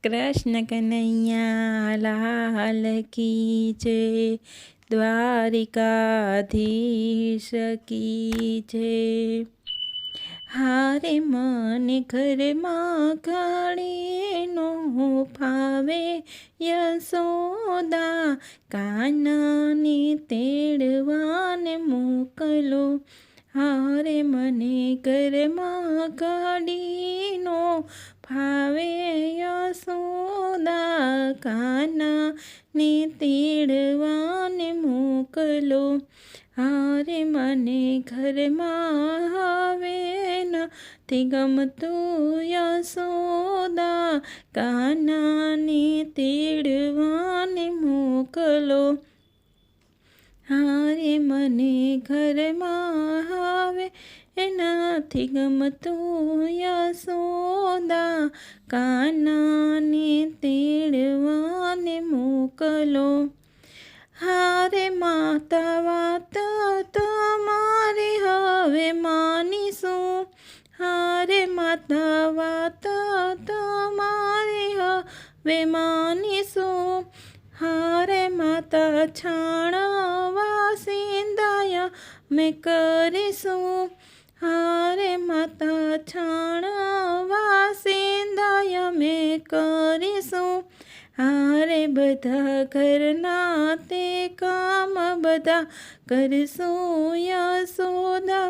कृष्ण कन्हैया लाल की जय, द्वारिकाधीश की जय। हारे मन घर में घड़ी नो फावे यशोदा, कानानी तेड़वाने मोकलो। हारे मने घर में घड़ी नो फावे यशोदा, कानानी तेड़वाने मोकलो। हारे मने घर में हवे નથી ગમતું યશોદા, કાનાને તેડવાને મોકલો। હારે મને ઘરમાં હવે નથી ગમતું યશોદા, કાનાને તેડવાને મોકલો। હારે માતા વાત તમારી હવે માનીશું, હારે માતા વાત તમારી હવે માનીશું। હારે માતા છાણવા સિંધાય મેં કરીશું, હારે માતા છાણવા સિંધાય મેં કરીશું। હારે બધા ઘરના તે કામ બધા કરશું યશોદા,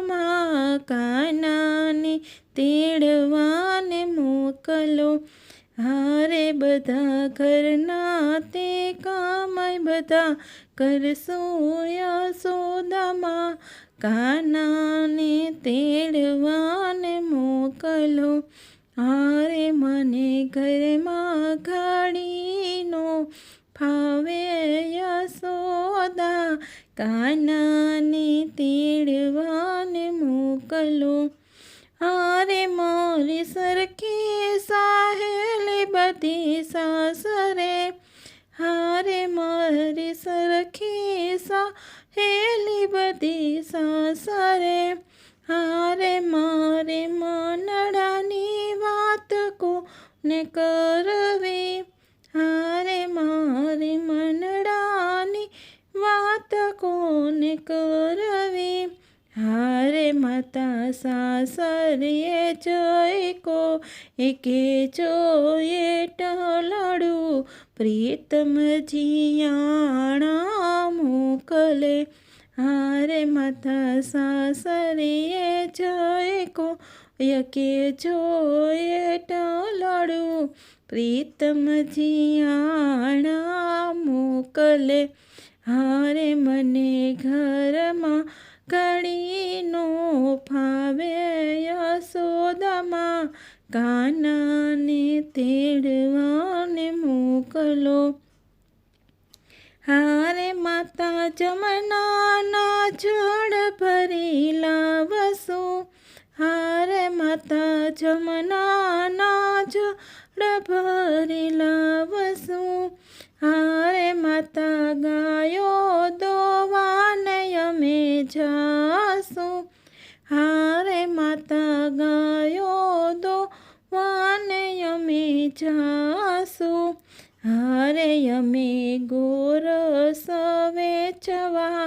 કાનાને તેડવાને મોકલો। હારે બધા ઘરના તે કામ બધા કરશું યશોદા, કાનાને તેડવાને મોકલો। હારે મને ઘરમાં ઘડીનો ફાવે યશોદા, કાનાને તેડવાને મોકલો। હારે મારી સરખી સહેલી બધી સાસરે, હારે મારી સરખી સહેલી બધી સાસરે। હારે મારે મનડાની વાત કોને કરવી, હારે મારે મનડાની વાત કોને કરવી। હારે માતા સાસરીએ જઈ કો એકે જોયે ટલડું, પ્રીતમ જીયાણા મોકલે। હારે માતા સાસરીએ જઈ કો એકે જોયે ટલડું, પ્રીતમ જીયાણા મોકલે। હારે મને ઘરમાં ઘડીનો ફાવે યશોદા, કાનાને તેડવાને મોકલો। હારે માતા જમનાના જળ ભરી લાવશું, હારે માતા જમનાના જળ ભરી લાવશું। હારે માતા ગાયો દોવાને અમે જાશું, હારે માતા ગાયો દોવાને અમે જાશું। હારે અમે ગોરસ વેચવા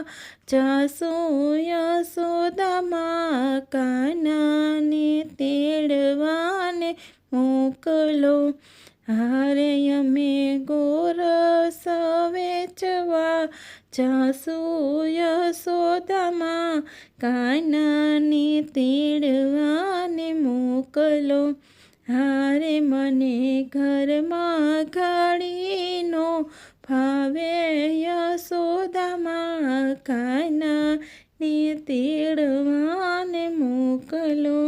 જાશું યશોદા, કાનાને તેડવાને મોકલો। હારે અમે ગોરસ વેચવા જાશું યશોદા, કાનાને તેડવાને મોકલો। હારે મને ઘરમાં ઘડીનો ફાવે યશોદા, કાનાને તેડવાને મોકલો।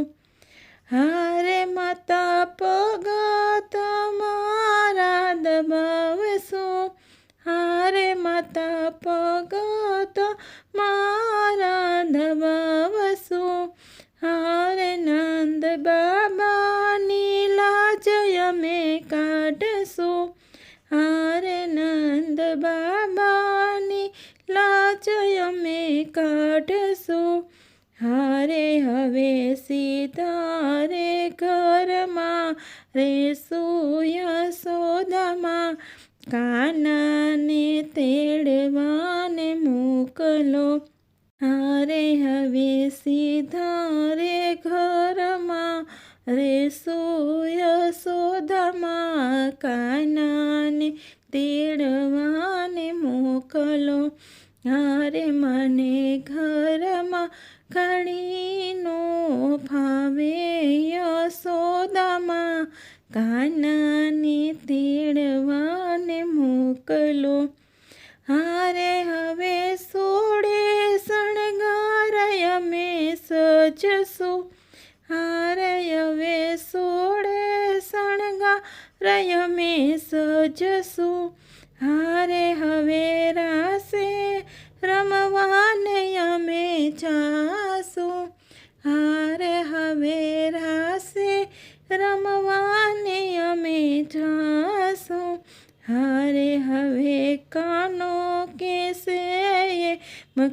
હારે માતા પગ તમારા દબાવશું, હારે માતા પગ તમારા દબાવશું। હારે નંદ બાબાની લાજ અમે કાઢશું, હારે નંદ બાબાની લાજ અમે કાઢશું। હારે હવે સીધા રે ઘરમાં રેસું યશોદામાં કાનાને તેડવાને મોકલો. હારે હવે સીધા રે ઘરમાં રેસું યશોદામાં કાનાને તેડવાને મોકલો. હારે મને ઘરમાં ઘડીનો ભાવે યશોદામાં કાનાને તેડવાને મોકલો. હારે હવે સોળે શણગારય અમે સજશું. હારે હવે સોળે શણગારય અમે સજશું. હારે હવે રાસે રમવાને અમે જાશું. હારે હવે રાસે રમવાને અમે જાશું. હારે હવે કાનો કેસે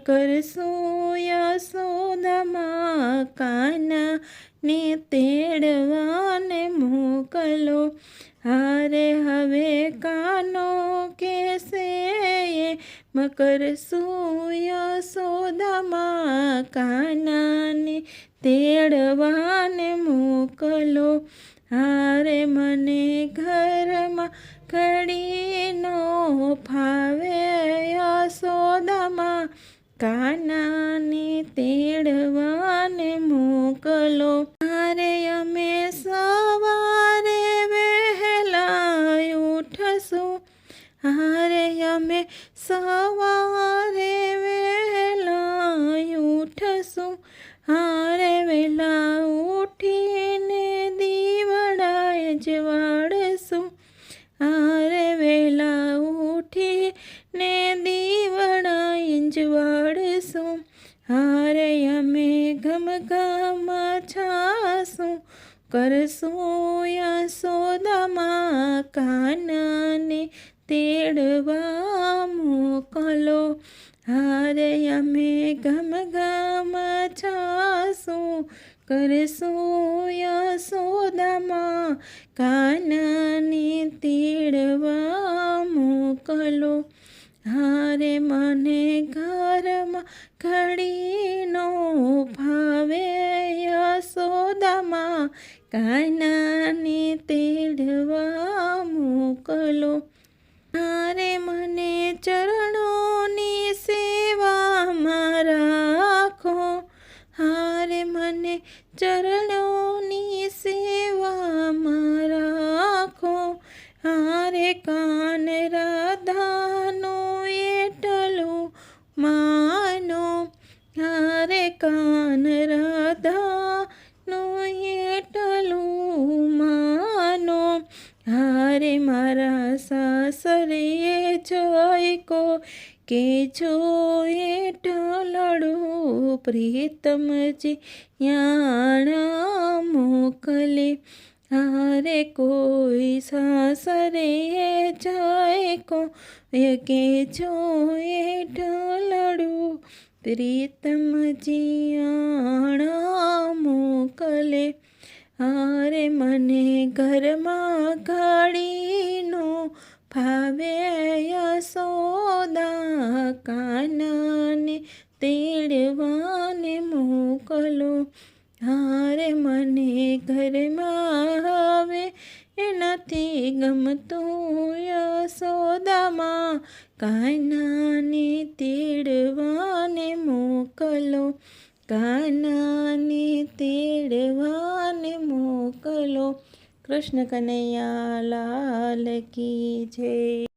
કરશું યશોદામાં કાનાને તેડવાને મોકલો. હારે હવે કાનો કેસે કરશું યશોદામાં કાનાને તેડવાને મોકલો. હારે મને ઘરમાં ઘડીનો ભાવે યશોદામાં કાનાને તેડવાને મોકલો. હારે અમે સવારે વહેલા ઉઠશું. હારે અમે સવારે વહેલા ઉઠશું. હારે વહેલા ઉઠીને દીવડાએ જવાડશું. હારે વહેલા ઉઠીને દીવડાએ જવાડશું. હારે અમે ઘમ છાશું કરશું યશોદામાં કાનાને તેડવા મોકલો. હારે અમે ઘમ છાશું કરશું યશોદામાં કાનાને તેડવા મોકલો. હારે મને ઘરમાં ઘડીનો ભાવે યશોદામાં કાનાને તેડવા મોકલો. હારે મને ચરણોની સેવામાં રાખો. હારે મને ચરણોની સેવામાં રાખો. હારે કાન રાધાનું એટલું માનો. હારે કાન રાધાનું એટલું માનો. હારે મારા સાસરીએ જઈ કો કે જો એટલું પ્રીતમજી યાણા મોકલે. હારે કોઈ સાસરે જાય કો કે જો એટલું પ્રીતમજી યાણા મોકલે. હારે મને ઘરમાં ઘડીનો ભાવે યશોદા કાનાને તેડવાને મોકલો. હારે મને ઘરમાં હવે નથી ગમતું યશોદામાં કાનાને તેડવાને મોકલો. કાનાને તેડવાને મોકલો. કૃષ્ણ કનૈયા લાલ કી જય.